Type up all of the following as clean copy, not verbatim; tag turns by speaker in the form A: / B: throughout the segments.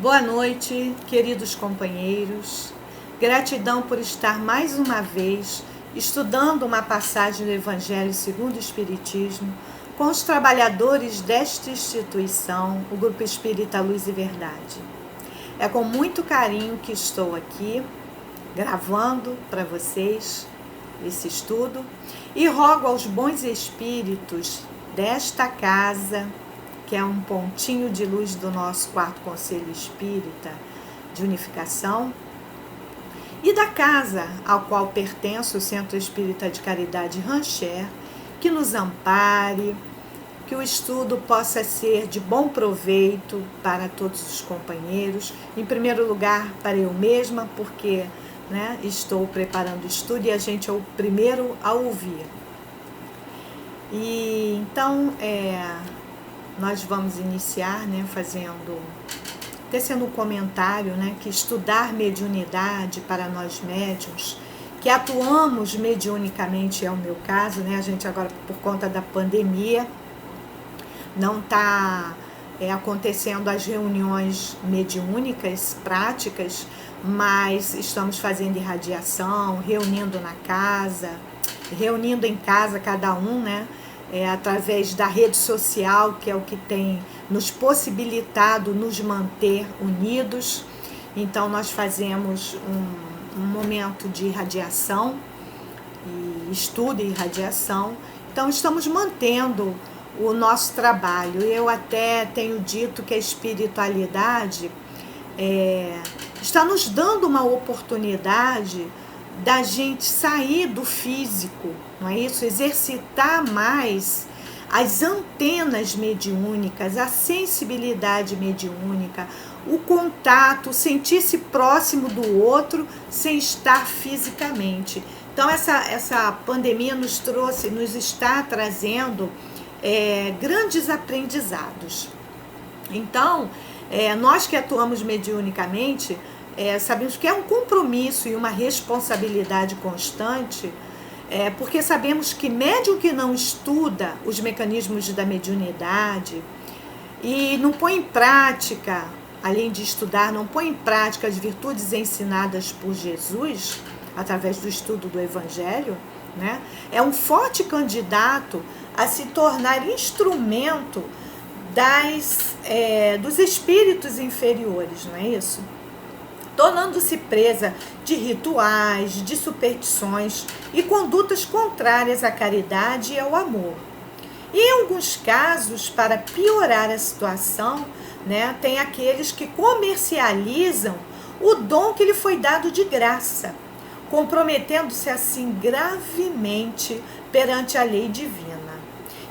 A: Boa noite, queridos companheiros. Gratidão por estar mais uma vez estudando uma passagem do Evangelho segundo o Espiritismo com os trabalhadores desta instituição, o Grupo Espírita Luz e Verdade. É com muito carinho que estou aqui gravando para vocês esse estudo e rogo aos bons espíritos desta casa, que é um pontinho de luz do nosso quarto conselho espírita de unificação, e da casa ao qual pertence o Centro Espírita de Caridade Rancher, que nos ampare, que o estudo possa ser de bom proveito para todos os companheiros, em primeiro lugar para eu mesma, porque estou preparando o estudo e a gente é o primeiro a ouvir. E então, nós vamos iniciar, tecendo um comentário, que estudar mediunidade para nós médiuns, que atuamos mediunicamente, é o meu caso, a gente agora, por conta da pandemia, não está acontecendo as reuniões mediúnicas práticas, mas estamos fazendo irradiação, reunindo em casa cada um, através da rede social, que é o que tem nos possibilitado nos manter unidos. Então nós fazemos um momento de irradiação, e estudo e irradiação. Então estamos mantendo o nosso trabalho. Eu até tenho dito que a espiritualidade está nos dando uma oportunidade da gente sair do físico, não é isso? Exercitar mais as antenas mediúnicas, a sensibilidade mediúnica, o contato, sentir-se próximo do outro sem estar fisicamente. Então essa pandemia nos está trazendo grandes aprendizados. Então, nós que atuamos mediunicamente, sabemos que é um compromisso e uma responsabilidade constante, porque sabemos que médium que não estuda os mecanismos da mediunidade e não põe em prática, além de estudar, não põe em prática as virtudes ensinadas por Jesus, através do estudo do Evangelho, é um forte candidato a se tornar instrumento dos espíritos inferiores, não é isso? Tornando-se presa de rituais, de superstições e condutas contrárias à caridade e ao amor. E em alguns casos, para piorar a situação, tem aqueles que comercializam o dom que lhe foi dado de graça, comprometendo-se assim gravemente perante a lei divina.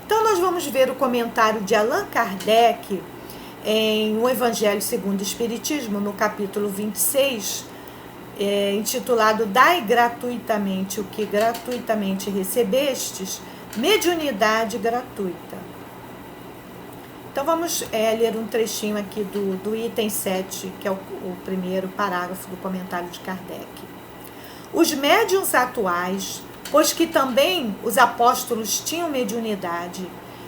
A: Então nós vamos ver o comentário de Allan Kardec em O Evangelho segundo o Espiritismo, no capítulo 26, intitulado Dai gratuitamente o que gratuitamente recebestes, mediunidade gratuita. Então vamos ler um trechinho aqui do item 7, que é o primeiro parágrafo do comentário de Kardec. Os médiuns atuais, pois que também os apóstolos tinham mediunidade,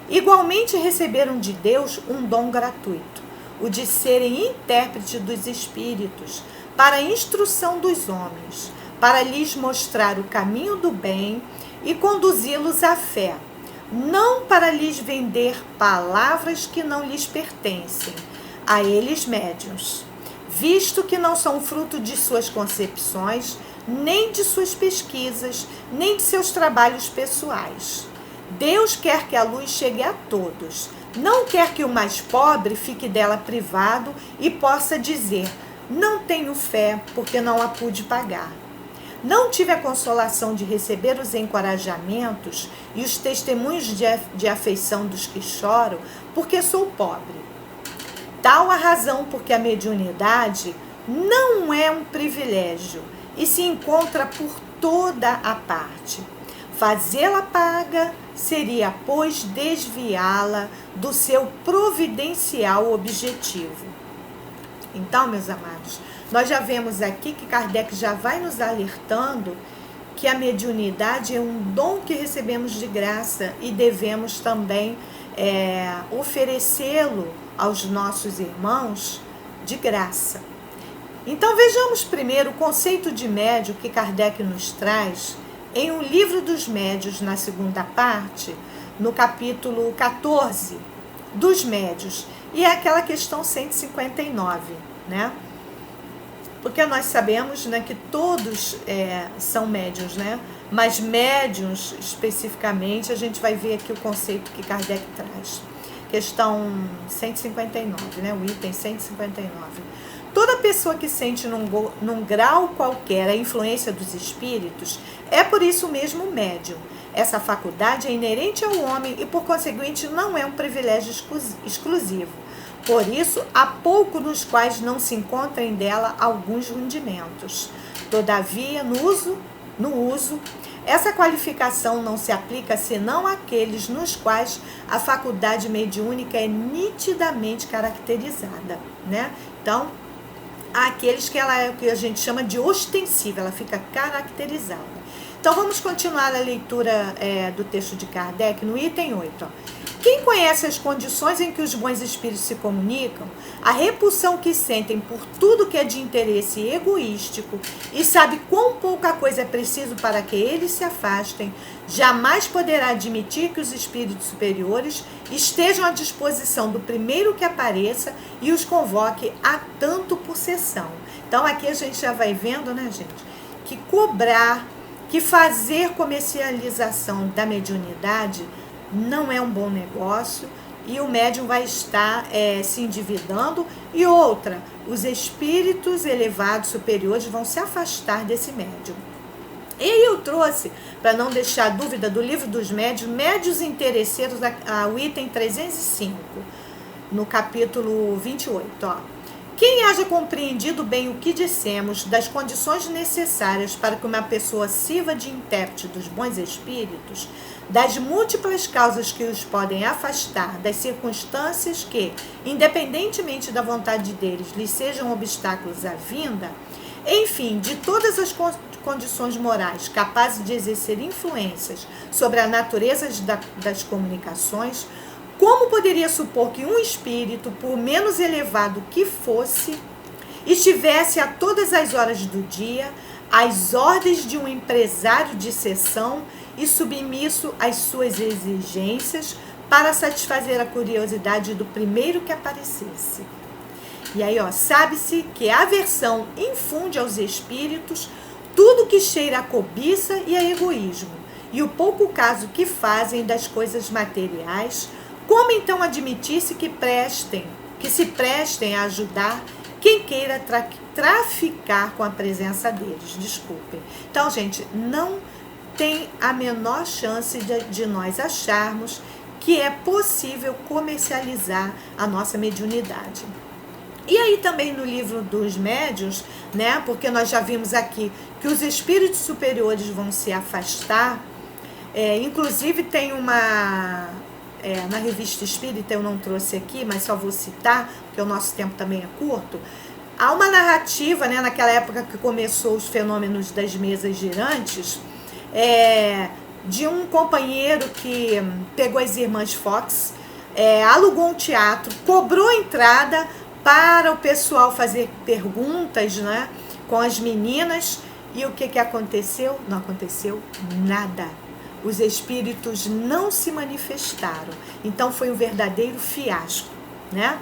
A: igualmente receberam de Deus um dom gratuito, o de serem intérpretes dos espíritos, para a instrução dos homens, para lhes mostrar o caminho do bem e conduzi-los à fé, não para lhes vender palavras que não lhes pertencem, a eles médiuns, visto que não são fruto de suas concepções, nem de suas pesquisas, nem de seus trabalhos pessoais. Deus quer que a luz chegue a todos. Não quer que o mais pobre fique dela privado e possa dizer: não tenho fé porque não a pude pagar. Não tive a consolação de receber os encorajamentos e os testemunhos de afeição dos que choram porque sou pobre. Tal a razão porque a mediunidade não é um privilégio e se encontra por toda a parte. Fazê-la paga seria, pois, desviá-la do seu providencial objetivo. Então, meus amados, nós já vemos aqui que Kardec já vai nos alertando que a mediunidade é um dom que recebemos de graça e devemos também oferecê-lo aos nossos irmãos de graça. Então vejamos primeiro o conceito de médium que Kardec nos traz em O Livro dos Médiuns, na segunda parte, no capítulo 14 dos médiuns, e é aquela questão 159, né? Porque nós sabemos, né, que todos são médiuns, né? Mas médiuns, especificamente, a gente vai ver aqui o conceito que Kardec traz. Questão 159, né? O item 159. Toda pessoa que sente num grau qualquer a influência dos espíritos é por isso mesmo médium. Essa faculdade é inerente ao homem e, por conseguinte, não é um privilégio exclusivo. Por isso, há pouco nos quais não se encontrem dela alguns rendimentos. Todavia, no uso, essa qualificação não se aplica senão àqueles nos quais a faculdade mediúnica é nitidamente caracterizada, né? Então, há aqueles que ela é o que a gente chama de ostensiva, ela fica caracterizada. Então, vamos continuar a leitura do texto de Kardec no item 8. Quem conhece as condições em que os bons espíritos se comunicam, a repulsão que sentem por tudo que é de interesse egoístico e sabe quão pouca coisa é preciso para que eles se afastem, jamais poderá admitir que os espíritos superiores estejam à disposição do primeiro que apareça e os convoque a tanto por sessão. Então, aqui a gente já vai vendo, né, gente, que cobrar, que fazer comercialização da mediunidade não é um bom negócio e o médium vai estar se endividando. E outra, os espíritos elevados superiores vão se afastar desse médium. E aí eu trouxe, para não deixar dúvida, do Livro dos Médiuns, Médiuns Interesseiros, o item 305, no capítulo 28, ó. Quem haja compreendido bem o que dissemos das condições necessárias para que uma pessoa sirva de intérprete dos bons espíritos, das múltiplas causas que os podem afastar, das circunstâncias que, independentemente da vontade deles, lhes sejam obstáculos à vinda, enfim, de todas as condições morais capazes de exercer influências sobre a natureza das comunicações, como poderia supor que um espírito, por menos elevado que fosse, estivesse a todas as horas do dia às ordens de um empresário de sessão e submisso às suas exigências para satisfazer a curiosidade do primeiro que aparecesse? E aí, ó, sabe-se que a aversão infunde aos espíritos tudo que cheira a cobiça e a egoísmo, e o pouco caso que fazem das coisas materiais. Como então admitir-se que se prestem a ajudar quem queira traficar com a presença deles? Desculpem. Então, gente, não tem a menor chance de nós acharmos que é possível comercializar a nossa mediunidade. E aí também no Livro dos Médiuns, né, porque nós já vimos aqui que os espíritos superiores vão se afastar, inclusive tem uma... na Revista Espírita, eu não trouxe aqui, mas só vou citar, porque o nosso tempo também é curto. Há uma narrativa, né, naquela época que começou os fenômenos das mesas girantes, de um companheiro que pegou as irmãs Fox, alugou um teatro, cobrou entrada para o pessoal fazer perguntas, né, com as meninas. E o que aconteceu? Não aconteceu nada. Os espíritos não se manifestaram. Então foi um verdadeiro fiasco, né?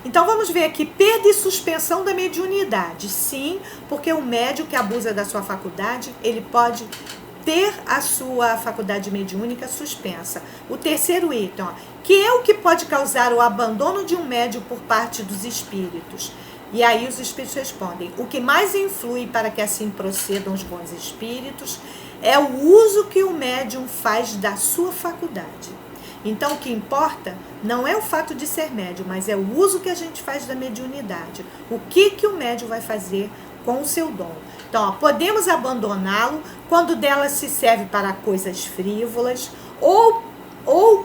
A: Então vamos ver aqui, perda e suspensão da mediunidade. Sim, porque o médium que abusa da sua faculdade, ele pode ter a sua faculdade mediúnica suspensa. O terceiro item, ó, que é o que pode causar o abandono de um médium por parte dos espíritos. E aí os espíritos respondem: o que mais influi para que assim procedam os bons espíritos é o uso que o médium faz da sua faculdade. Então, o que importa não é o fato de ser médium, mas é o uso que a gente faz da mediunidade. O que o médium vai fazer com o seu dom. Então, ó, podemos abandoná-lo quando dela se serve para coisas frívolas ou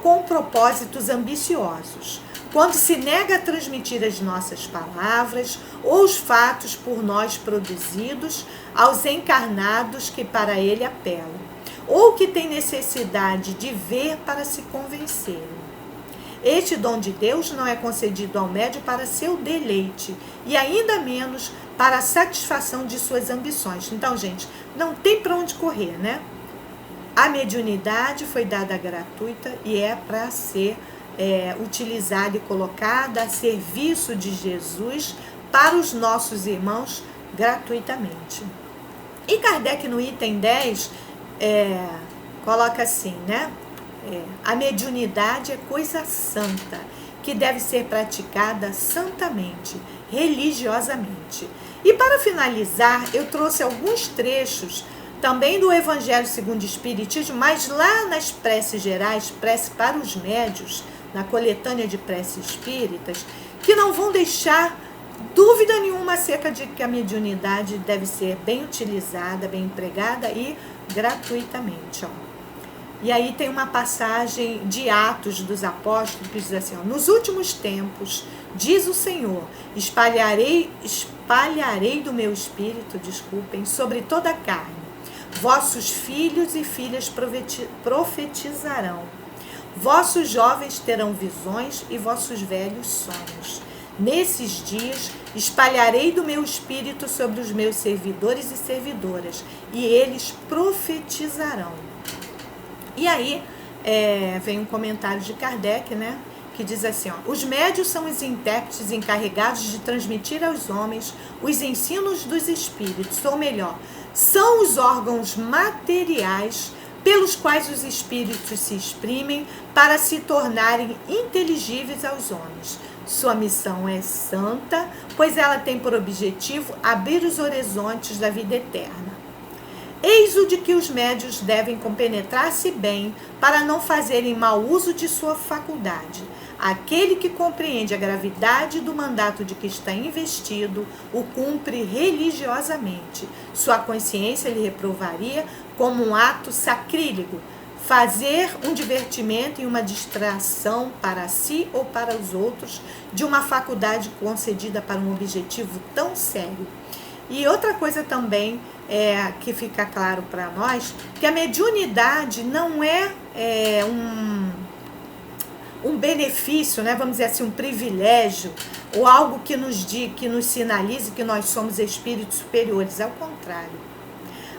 A: com propósitos ambiciosos. Quando se nega a transmitir as nossas palavras ou os fatos por nós produzidos aos encarnados que para ele apelam, ou que tem necessidade de ver para se convencerem. Este dom de Deus não é concedido ao médium para seu deleite, e ainda menos para a satisfação de suas ambições. Então, gente, não tem para onde correr, né? A mediunidade foi dada gratuita e é para ser utilizada e colocada a serviço de Jesus para os nossos irmãos gratuitamente. E Kardec, no item 10, coloca assim, né? A mediunidade é coisa santa, que deve ser praticada santamente, religiosamente. E para finalizar, eu trouxe alguns trechos também do Evangelho segundo o Espiritismo, mas lá nas preces gerais, prece para os médios, na coletânea de preces espíritas, que não vão deixar dúvida nenhuma acerca de que a mediunidade deve ser bem utilizada, bem empregada e gratuitamente. E aí tem uma passagem de Atos dos Apóstolos que diz assim, nos últimos tempos, diz o Senhor, espalharei do meu espírito, sobre toda a carne. Vossos filhos e filhas profetizarão. Vossos jovens terão visões e vossos velhos sonhos. Nesses dias espalharei do meu espírito sobre os meus servidores e servidoras, e eles profetizarão. E aí vem um comentário de Kardec, né? Que diz assim, os médios são os intérpretes encarregados de transmitir aos homens os ensinos dos espíritos, ou melhor, são os órgãos materiais pelos quais os espíritos se exprimem para se tornarem inteligíveis aos homens. Sua missão é santa, pois ela tem por objetivo abrir os horizontes da vida eterna. Eis o de que os médios devem compenetrar-se bem para não fazerem mau uso de sua faculdade. Aquele que compreende a gravidade do mandato de que está investido, o cumpre religiosamente. Sua consciência lhe reprovaria como um ato sacrílego, fazer um divertimento e uma distração para si ou para os outros de uma faculdade concedida para um objetivo tão sério. E outra coisa também que fica claro para nós, que a mediunidade não é um benefício, né, vamos dizer assim, um privilégio, ou algo que nos sinalize que nós somos espíritos superiores. Ao contrário,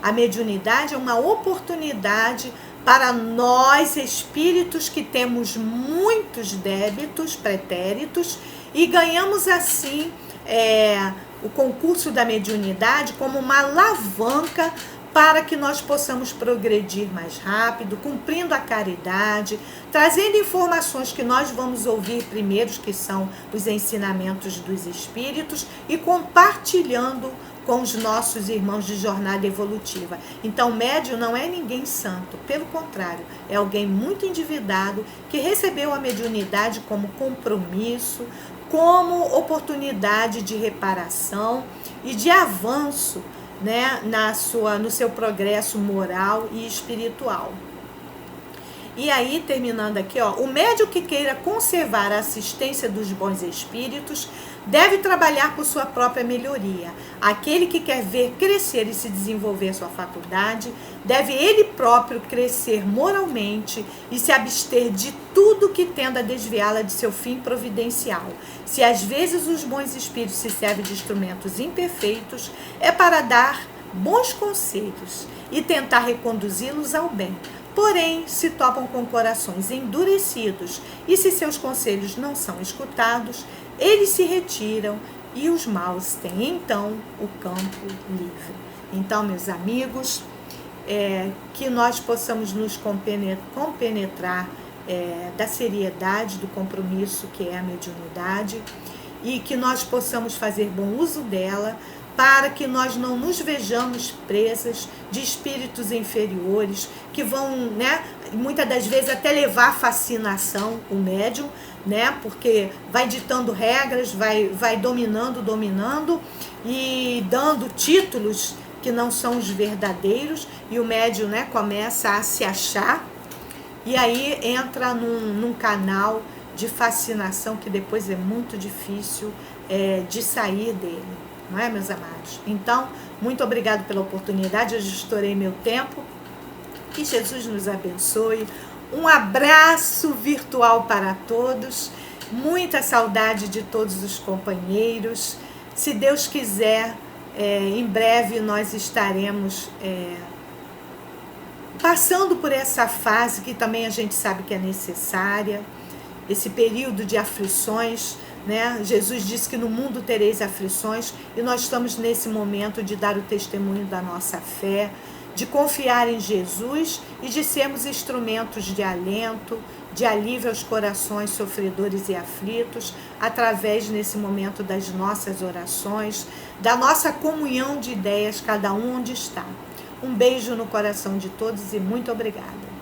A: a mediunidade é uma oportunidade para nós, espíritos que temos muitos débitos pretéritos, e ganhamos assim o concurso da mediunidade como uma alavanca para que nós possamos progredir mais rápido, cumprindo a caridade, trazendo informações que nós vamos ouvir primeiros, que são os ensinamentos dos espíritos, e compartilhando com os nossos irmãos de jornada evolutiva. Então, médium não é ninguém santo, pelo contrário, é alguém muito endividado que recebeu a mediunidade como compromisso, como oportunidade de reparação e de avanço, né, no seu progresso moral e espiritual. E aí, terminando aqui, o médium que queira conservar a assistência dos bons espíritos deve trabalhar por sua própria melhoria. Aquele que quer ver crescer e se desenvolver sua faculdade, deve ele próprio crescer moralmente e se abster de tudo que tenda a desviá-la de seu fim providencial. Se às vezes os bons espíritos se servem de instrumentos imperfeitos, é para dar bons conselhos e tentar reconduzi-los ao bem. Porém, se topam com corações endurecidos e se seus conselhos não são escutados, eles se retiram e os maus têm então o campo livre. Então, meus amigos, que nós possamos nos compenetrar da seriedade do compromisso que é a mediunidade, e que nós possamos fazer bom uso dela, para que nós não nos vejamos presas de espíritos inferiores que vão, né, muitas das vezes até levar à fascinação o médium, né, porque vai ditando regras, vai dominando e dando títulos que não são os verdadeiros, e o médium, né, começa a se achar, e aí entra num canal de fascinação que depois é muito difícil de sair dele. Não é, meus amados? Então, muito obrigado pela oportunidade, eu já estourei meu tempo, que Jesus nos abençoe, Um abraço virtual para todos. Muita saudade de todos os companheiros. Se Deus quiser, em breve nós estaremos passando por essa fase que também a gente sabe que é necessária, esse período de aflições, né? Jesus disse que no mundo tereis aflições, e nós estamos nesse momento de dar o testemunho da nossa fé, de confiar em Jesus e de sermos instrumentos de alento, de alívio aos corações sofredores e aflitos, através, nesse momento, das nossas orações, da nossa comunhão de ideias, cada um onde está. Um beijo no coração de todos e muito obrigada.